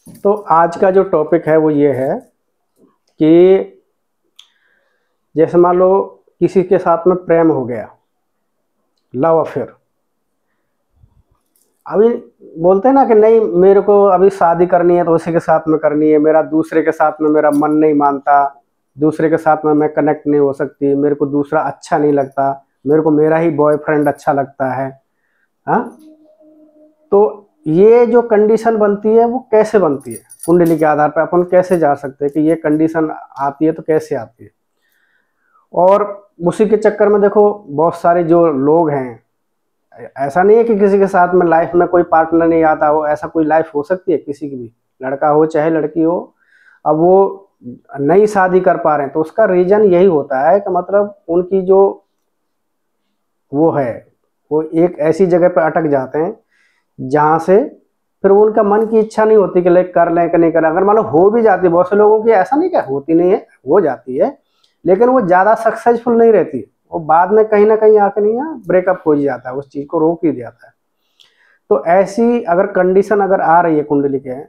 तो आज का जो टॉपिक है वो ये है कि जैसे मान लो किसी के साथ में प्रेम हो गया, लव अफेयर। अभी बोलते हैं ना कि नहीं मेरे को अभी शादी करनी है तो उसी के साथ में करनी है, मेरा दूसरे के साथ में मेरा मन नहीं मानता, दूसरे के साथ में मैं कनेक्ट नहीं हो सकती, मेरे को दूसरा अच्छा नहीं लगता, मेरे को मेरा ही बॉयफ्रेंड अच्छा लगता है। हाँ, तो ये जो कंडीशन बनती है वो कैसे बनती है, कुंडली के आधार पर अपन कैसे जा सकते हैं कि ये कंडीशन आती है तो कैसे आती है। और उसी के चक्कर में देखो बहुत सारे जो लोग हैं, ऐसा नहीं है कि किसी के साथ में लाइफ में कोई पार्टनर नहीं आता हो, ऐसा कोई लाइफ हो सकती है किसी की भी, लड़का हो चाहे लड़की हो। अब वो नई शादी कर पा रहे हैं तो उसका रीजन यही होता है कि मतलब उनकी जो वो है वो एक ऐसी जगह पर अटक जाते हैं जहाँ से फिर वो उनका मन की इच्छा नहीं होती कि लाइक कर लें कि नहीं करें। अगर मान लो हो भी जाती है, बहुत से लोगों की ऐसा नहीं क्या होती नहीं है, हो जाती है, लेकिन वो ज़्यादा सक्सेसफुल नहीं रहती, वो बाद में कहीं ना कहीं आके नहीं ब्रेकअप हो ही जाता है, उस चीज़ को रोक ही जाता है। तो ऐसी अगर कंडीशन अगर आ रही है कुंडली के,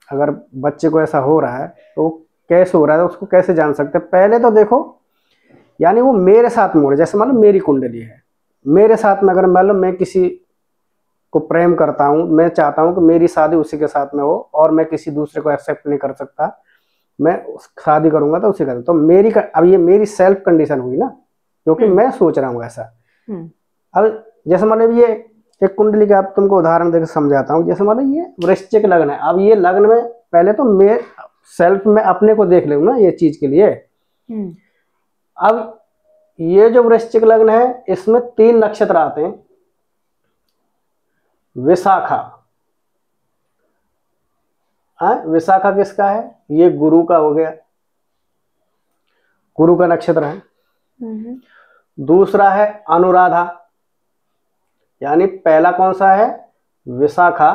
अगर बच्चे को ऐसा हो रहा है तो कैसे हो रहा है, तो उसको कैसे जान सकते हैं। पहले तो देखो यानी वो मेरे साथ में हो रहा है, जैसे मान लो मेरी कुंडली है, मेरे साथ में अगर मान लो मैं किसी को प्रेम करता हूँ, मैं चाहता हूँ कि मेरी शादी उसी के साथ में हो और मैं किसी दूसरे को एक्सेप्ट नहीं कर सकता, मैं शादी करूंगा तो उसी का, तो अब ये मेरी सेल्फ कंडीशन हुई ना, क्योंकि मैं सोच रहा हूँ ऐसा। अब जैसे मान लो ये एक कुंडली का आप तुमको उदाहरण देकर समझाता हूँ। जैसे मान लो ये वृश्चिक लग्न है, अब ये लग्न में पहले तो मैं सेल्फ में अपने को देख लूँ ना ये चीज के लिए। अब ये जो वृश्चिक लग्न है इसमें 3 नक्षत्र आते हैं। विशाखा, विशाखा किसका है, ये गुरु का हो गया, गुरु का नक्षत्र है। दूसरा है अनुराधा, यानी पहला कौन सा है, विशाखा,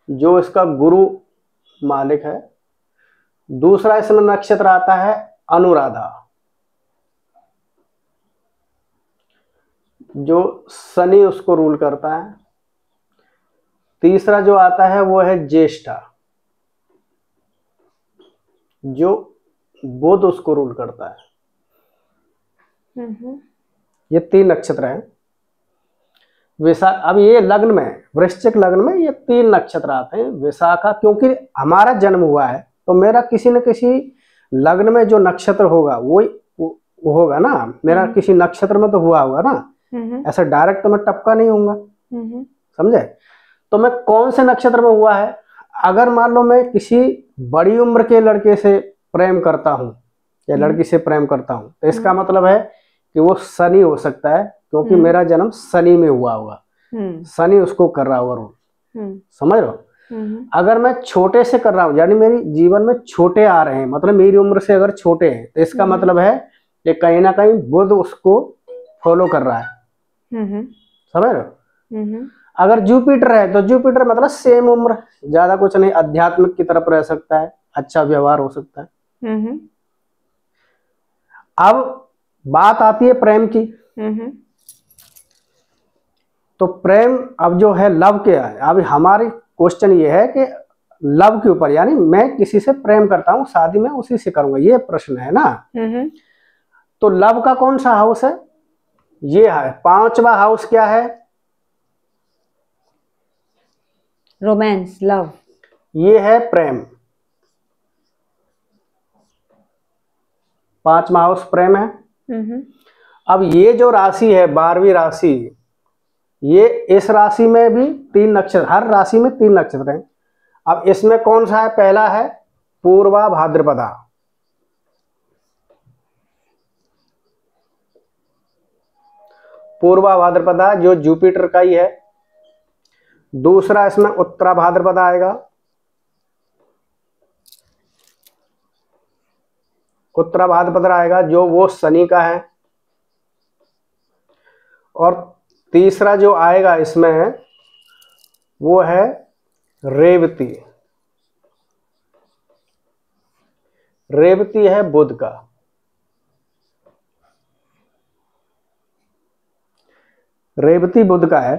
जो इसका गुरु मालिक है। दूसरा इसमें नक्षत्र आता है अनुराधा, जो शनि उसको रूल करता है। तीसरा जो आता है वो है ज्येष्ठा, जो बुध उसको रूल करता है। ये 3 नक्षत्र हैं। अब ये लग्न में, वृश्चिक लग्न में ये 3 नक्षत्र आते हैं। विशाखा, क्योंकि हमारा जन्म हुआ है तो मेरा किसी न किसी लग्न में जो नक्षत्र होगा वो होगा ना, मेरा किसी नक्षत्र में तो हुआ होगा ना, ऐसा डायरेक्ट तो मैं टपका नहीं होऊंगा, समझे। तो मैं कौन से नक्षत्र में हुआ है, अगर मान लो मैं किसी बड़ी उम्र के लड़के से प्रेम करता हूँ या लड़की से प्रेम करता हूँ तो इसका मतलब है कि वो शनि हो सकता है, क्योंकि मेरा जन्म शनि में हुआ होगा, शनि उसको कर रहा होगा रूल, समझ रहे हो। अगर मैं छोटे से कर रहा हूँ, यानी मेरी जीवन में छोटे आ रहे हैं, मतलब मेरी उम्र से अगर छोटे हैं, तो इसका मतलब है कि कहीं ना कहीं बुध उसको फॉलो कर रहा है, समझ रहे हो। अगर जुपिटर है तो जुपिटर मतलब सेम उम्र, ज्यादा कुछ नहीं, अध्यात्मिक की तरफ रह सकता है, अच्छा व्यवहार हो सकता है। अब बात आती है प्रेम की। तो प्रेम अब जो है लव के है, अब हमारी क्वेश्चन ये है कि लव के ऊपर, यानी मैं किसी से प्रेम करता हूँ, शादी में उसी से करूंगा, ये प्रश्न है ना। तो लव का कौन सा हाउस है, ये है 5वां हाउस, क्या है, रोमांस, लव, ये है प्रेम, 5वां हाउस प्रेम है। अब ये जो राशि है 12वीं राशि, ये इस राशि में भी 3 नक्षत्र, हर राशि में 3 नक्षत्र हैं। अब इसमें कौन सा है, पहला है पूर्वा भाद्रपदा, पूर्वा भाद्रपदा जो जुपिटर का ही है। दूसरा इसमें उत्तरा भाद्रपदा आएगा, उत्तरा भाद्रपदा आएगा जो वो शनि का है। और तीसरा जो आएगा इसमें वो है रेवती, रेवती है बुध का, रेवती बुध का है।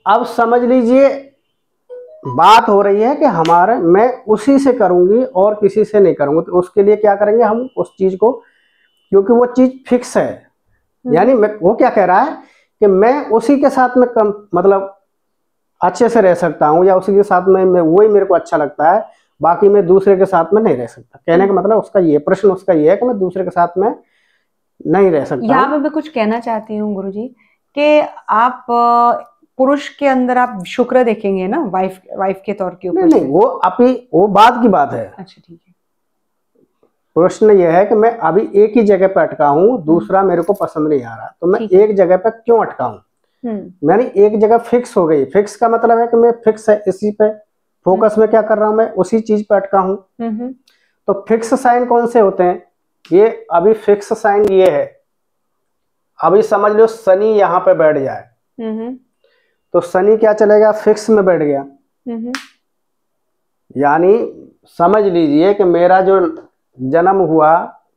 अब समझ लीजिए बात हो रही है कि हमारे मैं उसी से करूंगी और किसी से नहीं करूंगी। तो उसके लिए क्या करेंगे हम उस चीज को, क्योंकि वो चीज फिक्स है। यानी मैं, वो क्या कह रहा है कि मैं उसी के साथ में कम मतलब अच्छे से रह सकता हूँ, या उसी के साथ में मैं वही मेरे को अच्छा लगता है, बाकी मैं दूसरे के साथ में नहीं रह सकता। कहने का मतलब उसका ये प्रश्न उसका ये है कि मैं दूसरे के साथ में नहीं रह सकता यहाँ हूँ। पे मैं कुछ कहना चाहती हूँ गुरुजी कि आप पुरुष के अंदर आप शुक्र देखेंगे ना, वाइफ के तौर के नहीं ऊपर नहीं, से। वो अभी वो बात की बात है। अच्छा ठीक है। प्रश्न ये है कि मैं अभी एक ही जगह पे अटका हूँ, दूसरा मेरे को पसंद नहीं आ रहा, तो मैं ठीक है। एक जगह पे क्यों अटका हूँ? मैंने एक जगह फिक्स हो गई। फिक्स का मतलब है कि मैं फिक्स है इसी पे फोकस में क्या कर रहा हूँ, मैं उसी चीज पे अटका हूँ। तो फिक्स साइन कौन से होते हैं? ये अभी फिक्स साइन ये है, अभी समझ लो शनि यहाँ पे बैठ जाए तो शनि क्या चलेगा, फिक्स में बैठ गया। यानी समझ लीजिए कि मेरा जो जन्म हुआ,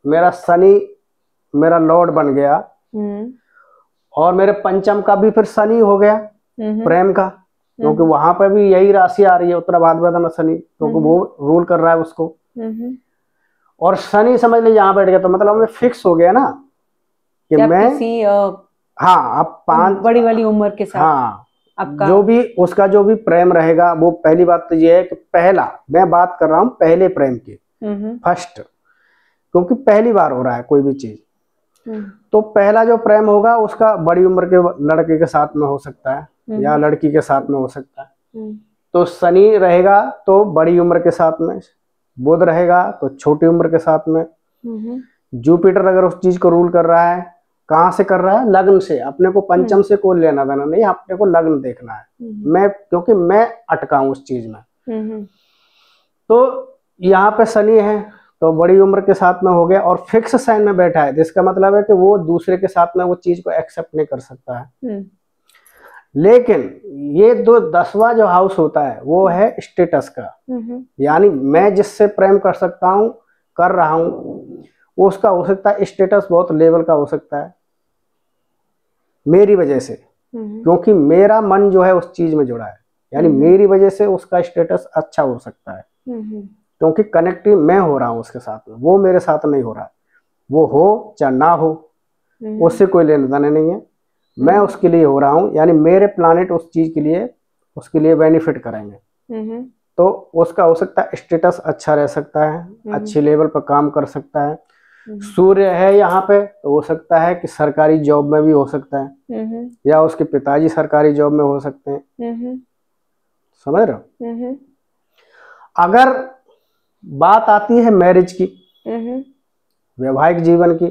मेरा शनि मेरा लॉर्ड बन गया, और मेरे पंचम का भी फिर शनि हो गया प्रेम का, क्योंकि वहां पर भी यही राशि आ रही है उत्तर भाद्रपद में शनि, क्योंकि वो रूल कर रहा है उसको। और शनि समझ लीजिए यहाँ बैठ गया, तो मतलब मैं फिक्स हो गया ना कि मैं किसी हाँ अब 5 बड़ी वाली उम्र के साथ हाँ आपका जो भी उसका जो भी प्रेम रहेगा, वो पहली बात तो ये है कि पहला मैं बात कर रहा हूँ पहले प्रेम की, फर्स्ट, क्योंकि पहली बार हो रहा है कोई भी चीज। तो पहला जो प्रेम होगा उसका बड़ी उम्र के लड़के के साथ में हो सकता है या लड़की के साथ में हो सकता है। तो शनि रहेगा तो बड़ी उम्र के साथ में, बुध रहेगा तो छोटी उम्र के साथ में, जुपिटर अगर उस चीज को रूल कर रहा है, कहाँ से कर रहा है, लग्न से। अपने को पंचम से कोई लेना देना नहीं, अपने को लग्न देखना है। मैं क्योंकि मैं अटका हूं उस चीज में। तो यहाँ पे शनि है तो बड़ी उम्र के साथ में हो गया, और फिक्स साइन में बैठा है, जिसका मतलब है कि वो दूसरे के साथ में वो चीज को एक्सेप्ट नहीं कर सकता है। लेकिन ये 10वां जो हाउस होता है वो है स्टेटस का। यानी मैं जिससे प्रेम कर सकता हूँ, कर रहा हूँ, उसका हो सकता है स्टेटस बहुत लेवल का हो सकता है मेरी वजह से, क्योंकि मेरा मन जो है उस चीज में जुड़ा है। यानी मेरी वजह से उसका स्टेटस अच्छा हो सकता है, क्योंकि कनेक्टिव मैं हो रहा हूँ उसके साथ में, वो मेरे साथ नहीं हो रहा है। वो हो चाहे ना हो, उससे कोई लेना देना नहीं है, मैं उसके लिए हो रहा हूँ। यानी मेरे प्लानेट उस चीज के लिए उसके लिए बेनिफिट करेंगे। तो उसका हो सकता है स्टेटस अच्छा रह सकता है, अच्छे लेवल पर काम कर सकता है। सूर्य है यहाँ पे तो हो सकता है कि सरकारी जॉब में भी हो सकता है, या उसके पिताजी सरकारी जॉब में हो सकते हैं। समझ रहे हो? अगर बात आती है मैरिज की, वैवाहिक जीवन की,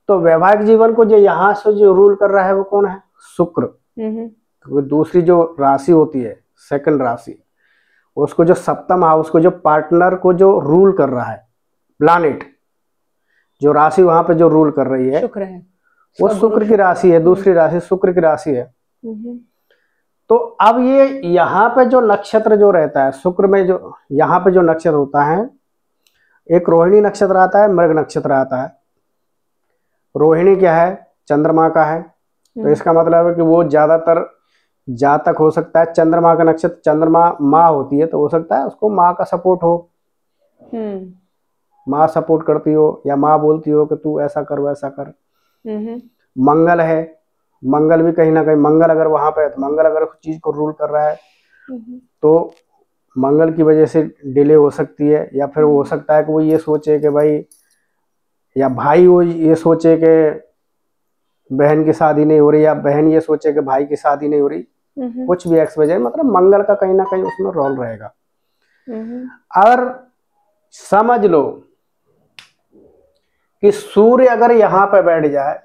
तो वैवाहिक जीवन को जो यहाँ से जो रूल कर रहा है वो कौन है? शुक्र। क्योंकि दूसरी जो राशि होती है सेकंड राशि, उसको जो सप्तम हाउस को जो पार्टनर को जो रूल कर रहा है प्लानेट, जो राशि वहां पे जो रूल कर रही है शुक्र है, वो शुक्र की राशि है, दूसरी राशि शुक्र की राशि है। तो अब ये यहाँ पे जो नक्षत्र जो रहता है शुक्र में, जो यहाँ पे जो नक्षत्र होता है, एक रोहिणी नक्षत्र आता है, मृग नक्षत्र आता है। रोहिणी क्या है? चंद्रमा का है, तो इसका मतलब है कि वो ज्यादातर जातक हो सकता है चंद्रमा का नक्षत्र, चंद्रमा माँ होती है तो हो सकता है उसको माँ का सपोर्ट हो, माँ सपोर्ट करती हो, या माँ बोलती हो कि तू ऐसा कर वैसा कर। मंगल है, मंगल भी कहीं ना कहीं, मंगल अगर वहां पे है तो मंगल अगर उस चीज को रूल कर रहा है तो मंगल की वजह से डिले हो सकती है। या फिर वो हो सकता है कि वो ये सोचे कि भाई, या भाई वो ये सोचे कि बहन की शादी नहीं हो रही, या बहन ये सोचे कि भाई की शादी नहीं हो रही, कुछ भी एक्स वजह, मतलब मंगल का कहीं ना कहीं उसमें रोल रहेगा। और समझ लो कि सूर्य अगर यहाँ पे बैठ जाए,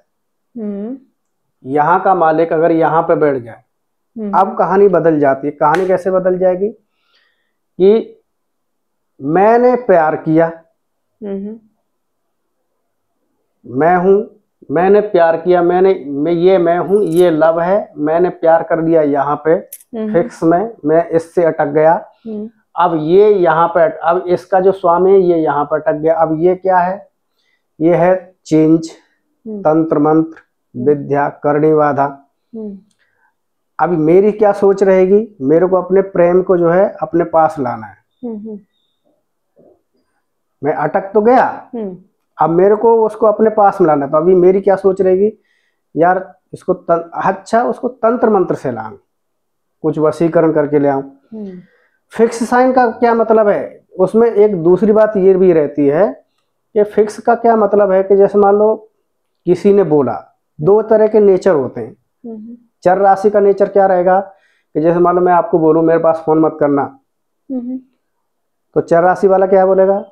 यहाँ का मालिक अगर यहाँ पे बैठ जाए, अब कहानी बदल जाती है। कहानी कैसे बदल जाएगी कि मैंने प्यार किया, मैं हूं, मैंने प्यार किया, मैं हूं, ये लव है, मैंने प्यार कर लिया यहाँ पे फिक्स में, मैं इससे अटक गया। अब ये यहाँ पे अब इसका जो स्वामी है ये यहाँ पर अटक गया। अब ये क्या है? ये है चेंज, तंत्र मंत्र विद्या, करणी बाधा। अभी मेरी क्या सोच रहेगी, मेरे को अपने प्रेम को जो है अपने पास लाना है। हम्म मैं अटक तो गया, हम्म अब मेरे को उसको अपने पास में लाना है। तो अभी मेरी क्या सोच रहेगी, यार इसको अच्छा उसको तंत्र मंत्र से लाऊं, कुछ वशीकरण करके ले आऊं। हम्म फिक्स साइन का क्या मतलब है, उसमें एक दूसरी बात ये भी रहती है कि फिक्स का क्या मतलब है कि जैसे मान लो किसी ने बोला, दो तरह के नेचर होते हैं। हम्म चर राशि का नेचर क्या रहेगा कि जैसे मान लो मैं आपको बोलूं मेरे पास फोन मत करना, हम्म तो चर राशि वाला क्या बोलेगा,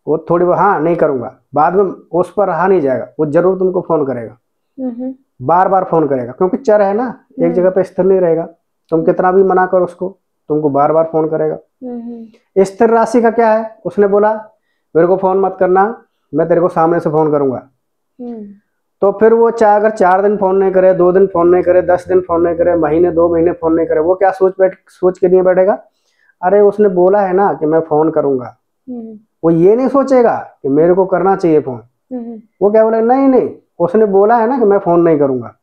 वो थोड़ी हाँ नहीं करूंगा, बाद में उस पर रहा नहीं जाएगा, वो जरूर तुमको फोन करेगा, हम्म बार बार फोन करेगा, क्योंकि चर है ना, एक जगह पे स्थिर नहीं रहेगा। तुम कितना भी मना करो उसको, तुमको बार बार फोन करेगा। स्थिर राशि का क्या है, उसने बोला मेरे को फोन मत करना, मैं तेरे को सामने से फोन करूंगा, तो फिर वो चाहे अगर 4 दिन फोन नहीं करे, 2 दिन फोन नहीं करे, 10 दिन फोन नहीं करे, महीने 2 महीने फोन नहीं करे, वो क्या सोच के नहीं बैठेगा, अरे उसने बोला है ना कि मैं फोन करूंगा। वो ये नहीं सोचेगा कि मेरे को करना चाहिए फोन, वो क्या बोलेगा, नहीं नहीं उसने बोला है ना कि मैं फोन नहीं करूंगा,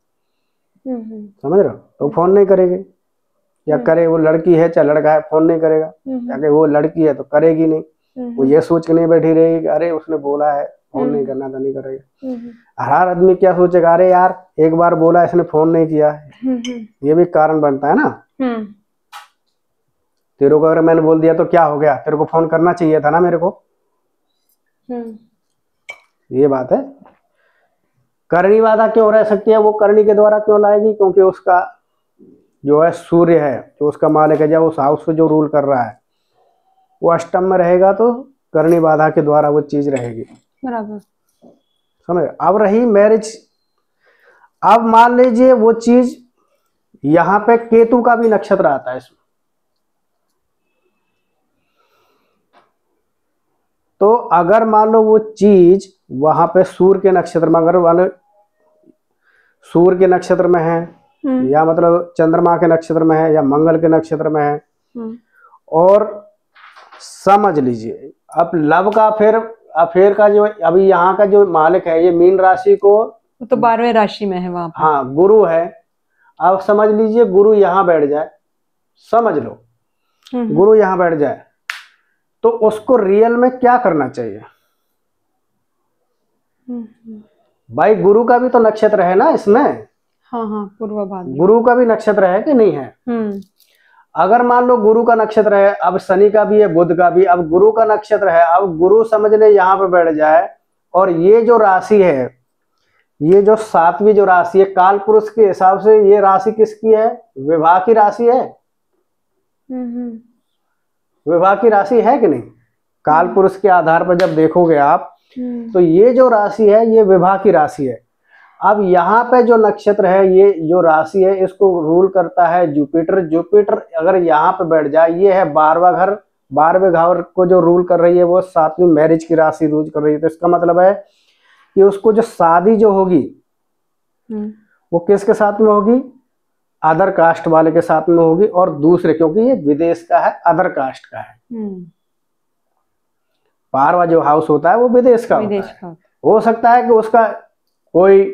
समझ रहे हो, तो फोन नहीं करेगी। या करे, वो लड़की है चाहे लड़का है, फोन नहीं करेगा। अगर वो लड़की है तो करेगी नहीं, वो ये सोच के नहीं बैठी रहेगी कि अरे उसने बोला है फोन नहीं करना तो नहीं करेगा। हर आदमी क्या सोचेगा, अरे यार एक बार बोला इसने फोन नहीं किया, ये भी कारण बनता है ना। तेरे को अगर मैंने बोल दिया तो क्या हो गया, तेरे को फोन करना चाहिए था ना मेरे को, ये बात है। करनी बाधा क्यों रह सकती है, वो करनी के द्वारा क्यों लाएगी, क्योंकि उसका जो है सूर्य है, जो उसका मालिक है, जब उस हाउस को जो रूल कर रहा है वो अष्टम में रहेगा, तो करनी बाधा के द्वारा वो चीज रहेगी, बराबर। समझ। अब रही मैरिज, अब मान लीजिए वो चीज, यहाँ पे केतु का भी नक्षत्र आता है इसमें, तो अगर मान लो वो चीज वहां पे सूर्य के नक्षत्र में, अगर मान सूर्य के नक्षत्र में है, या मतलब चंद्रमा के नक्षत्र में है, या मंगल के नक्षत्र में है, और समझ लीजिए अब लव का अफेयर का जो अभी यहाँ का जो मालिक है ये मीन राशि को, तो 12वें राशि में है वहां पर, हाँ गुरु है। अब समझ लीजिए गुरु यहाँ बैठ जाए, समझ लो गुरु यहाँ बैठ जाए, तो उसको रियल में क्या करना चाहिए भाई, गुरु का भी तो नक्षत्र है ना इसमें। हाँ हाँ, पूर्व भाग, गुरु का भी नक्षत्र है कि नहीं है। अगर मान लो गुरु का नक्षत्र है, अब शनि का भी है, बुध का भी, अब गुरु का नक्षत्र है, अब गुरु समझ ले यहाँ पे बैठ जाए, और ये जो राशि है, ये जो 7वीं जो राशि है काल पुरुष के हिसाब से, ये राशि किसकी है, विवाह की राशि है। विवाह की राशि है कि नहीं, काल पुरुष के आधार पर जब देखोगे आप, तो ये जो राशि है ये विवाह की राशि है। अब यहाँ पे जो नक्षत्र है, ये जो राशि है, इसको रूल करता है जुपिटर। जुपिटर अगर यहाँ पे बैठ जाए, ये है 12वां घर, 12वें घर को जो रूल कर रही है वो 7वीं मैरिज की राशि रूल कर रही है। तो इसका मतलब है कि उसको जो शादी जो होगी वो किसके साथ में होगी, अदर कास्ट वाले के साथ में होगी, और दूसरे, क्योंकि ये विदेश का है, अदर कास्ट का है। 12वां जो हाउस होता है वो विदेश का होता है। हो सकता है कि उसका कोई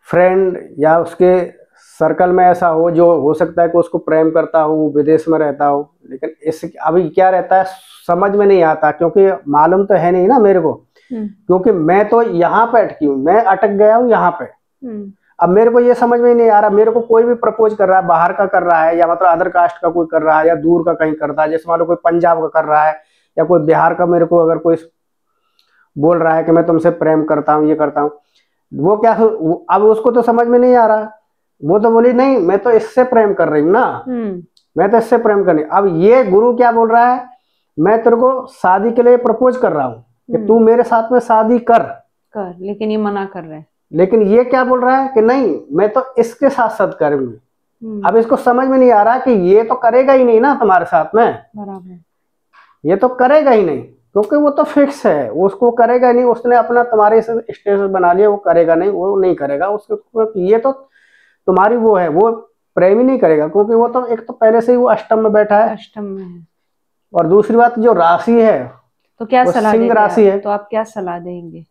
फ्रेंड या उसके सर्कल में ऐसा हो, जो हो सकता है कि उसको प्रेम करता हो, वो विदेश में रहता हो, लेकिन इस अभी क्या रहता है समझ में नहीं आता, क्योंकि मालूम तो है नहीं ना मेरे को, क्योंकि मैं तो यहाँ पे अटकी हूँ, मैं अटक गया हूँ यहाँ पे। अब मेरे को ये समझ में नहीं आ रहा, मेरे को कोई भी प्रपोज कर रहा है, बाहर का कर रहा है, या मतलब अदर कास्ट का कोई कर रहा है, या दूर का कहीं करता है, जैसे मान लो कोई पंजाब का कर रहा है, या कोई बिहार का मेरे को अगर कोई बोल रहा है कि मैं तुमसे प्रेम करता हूँ, ये करता हूँ, वो क्या, अब उसको तो समझ में नहीं आ रहा, वो तो बोली नहीं मैं तो इससे प्रेम कर रही हूँ ना, मैं तो इससे प्रेम कर रही। अब ये गुरु क्या बोल रहा है, मैं तेरे को शादी के लिए प्रपोज कर रहा हूँ कि तू मेरे साथ में शादी कर, लेकिन ये मना कर रहे हैं। लेकिन ये क्या बोल रहा है कि नहीं मैं तो इसके साथ साथ करूंगी। अब इसको समझ में नहीं आ रहा कि ये तो करेगा ही नहीं ना तुम्हारे साथ में, बराबर, ये तो करेगा ही नहीं, क्योंकि वो तो फिक्स है, उसको करेगा नहीं, उसने अपना तुम्हारे से स्टेटस बना लिया, वो करेगा नहीं, वो नहीं करेगा उसको, ये तो तुम्हारी वो है, वो प्रेम ही नहीं करेगा, क्योंकि वो तो एक तो पहले से ही वो अष्टम में बैठा है, अष्टम में है, और दूसरी बात जो राशि है तो क्या सलाह सिंह राशि है। तो आप क्या सलाह देंगे?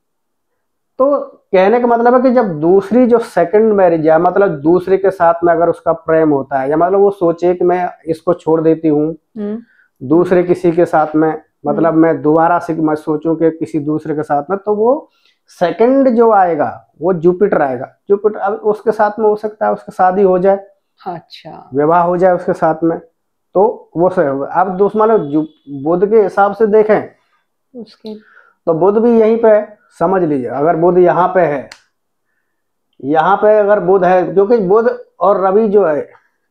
तो कहने का मतलब है कि जब दूसरी जो सेकंड मैरिज है, मतलब दूसरे के साथ में अगर उसका प्रेम होता है, या मतलब वो सोचे कि मैं इसको छोड़ देती हूँ दूसरे किसी के साथ में, मतलब मैं दोबारा से मैं सोचूं कि किसी दूसरे के साथ में, तो वो सेकंड जो आएगा वो जुपिटर आएगा। जुपिटर अब उसके साथ में हो सकता है उसकी शादी हो जाए, अच्छा, विवाह हो जाए उसके साथ में, तो वो सही होगा। अब दूसरा मतलब बुध के हिसाब से देखें उसके तो बुध भी यहीं पे है, समझ लीजिए। अगर बुध यहाँ पे है, यहाँ पे अगर बुध है, क्योंकि बुध और रवि जो है,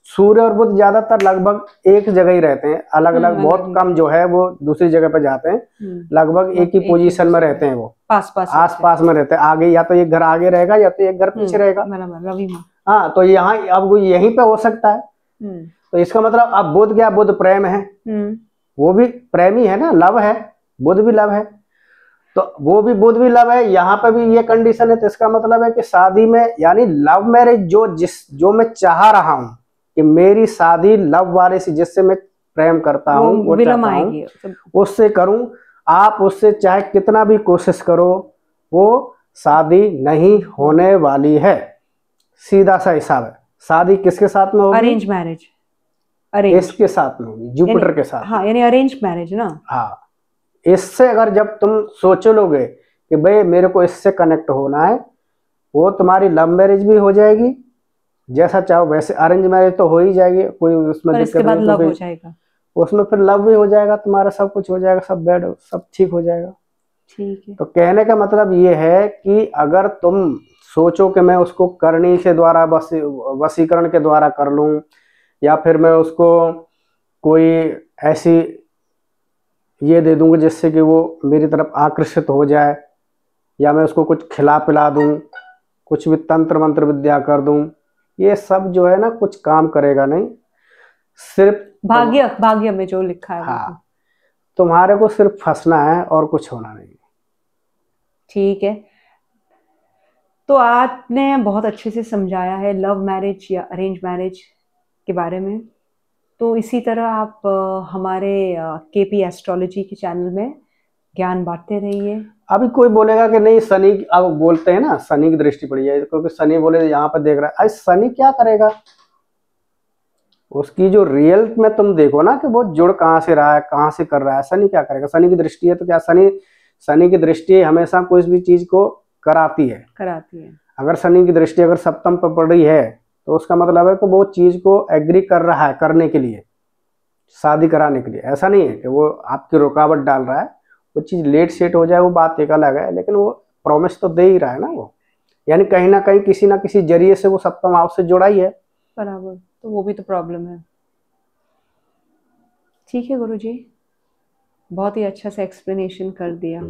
सूर्य और बुध ज्यादातर लगभग एक जगह ही रहते हैं, अलग अलग बहुत कम जो है वो दूसरी जगह पे जाते हैं, लगभग एक ही पोजीशन में रहते हैं, वो पास पास आस पास में रहते हैं। आगे या तो एक घर आगे रहेगा या तो एक घर पीछे रहेगा। रवि में हाँ, तो यहाँ अब वो यहीं पे हो सकता है। तो इसका मतलब अब बुध क्या, बुध प्रेम है, वो भी प्रेमी है ना, लव है, बुध भी लव है, तो वो भी बुध भी लव है, यहाँ पे भी ये कंडीशन है। तो इसका मतलब है कि शादी में, यानी लव मैरिज जो मैं चाह रहा हूँ कि मेरी शादी लव वाले से, जिससे मैं प्रेम करता हूँ, वो चाहता हूँ उससे करूँ, आप उससे चाहे कितना भी कोशिश करो, वो शादी नहीं होने वाली है। सीधा सा हिसाब है। शादी किसके साथ में होगी? अरेंज मैरिज, इसके साथ में होगी, जुपिटर के साथ। हाँ, यानी अरेंज मैरिज ना। हाँ, इससे अगर जब तुम सोच लोगे कि भाई मेरे को इससे कनेक्ट होना है, वो तुम्हारी लव मैरिज भी हो जाएगी, जैसा चाहो वैसे। अरेंज मैरिज तो हो ही जाएगी, कोई उसमें दिक्कत नहीं, लव हो जाएगा, उसमें फिर लव भी हो जाएगा तुम्हारा, सब कुछ हो जाएगा, सब बेड सब ठीक हो जाएगा। ठीक है। तो कहने का मतलब ये है कि अगर तुम सोचो कि मैं उसको करनी के द्वारा वशीकरण के द्वारा कर लूं, या फिर मैं उसको कोई ऐसी ये दे दूंगा जिससे कि वो मेरी तरफ आकर्षित हो जाए, या मैं उसको कुछ खिला पिला दूं, कुछ भी तंत्र मंत्र विद्या कर दूं, ये सब जो है ना कुछ काम करेगा नहीं। सिर्फ भाग्य में जो लिखा है। हाँ, तुम्हारे को सिर्फ फंसना है और कुछ होना नहीं। ठीक है, तो आपने बहुत अच्छे से समझाया है लव मैरिज या अरेंज मैरिज के बारे में। तो इसी तरह आप हमारे केपी एस्ट्रोलॉजी के चैनल में ज्ञान बांटते रहिए। अभी कोई बोलेगा कि नहीं शनि, अब बोलते हैं ना शनि की दृष्टि पड़ी है, क्योंकि शनि बोले यहाँ पर देख रहा है, आज शनि क्या करेगा, उसकी जो रियल में तुम देखो ना कि वो जुड़ कहाँ से रहा है, कहाँ से कर रहा है। शनि क्या करेगा? शनि की दृष्टि है तो क्या, शनि की दृष्टि हमेशा कोई भी चीज को कराती है। अगर शनि की दृष्टि अगर सप्तम पर पड़ रही है तो उसका मतलब है कि वो चीज को एग्री कर रहा है करने के लिए, शादी कराने के लिए। ऐसा नहीं है कि वो आपकी रुकावट डाल रहा है, वो चीज लेट सेट हो जाए वो बात एक अलग है, लेकिन वो प्रॉमिस तो दे ही रहा है ना वो, यानी कहीं ना कहीं किसी ना किसी जरिए से वो सप्तम हाउस से जुड़ा ही है बराबर। तो वो भी तो प्रॉब्लम है। ठीक है गुरुजी, बहुत ही अच्छा से एक्सप्लेनेशन कर दिया।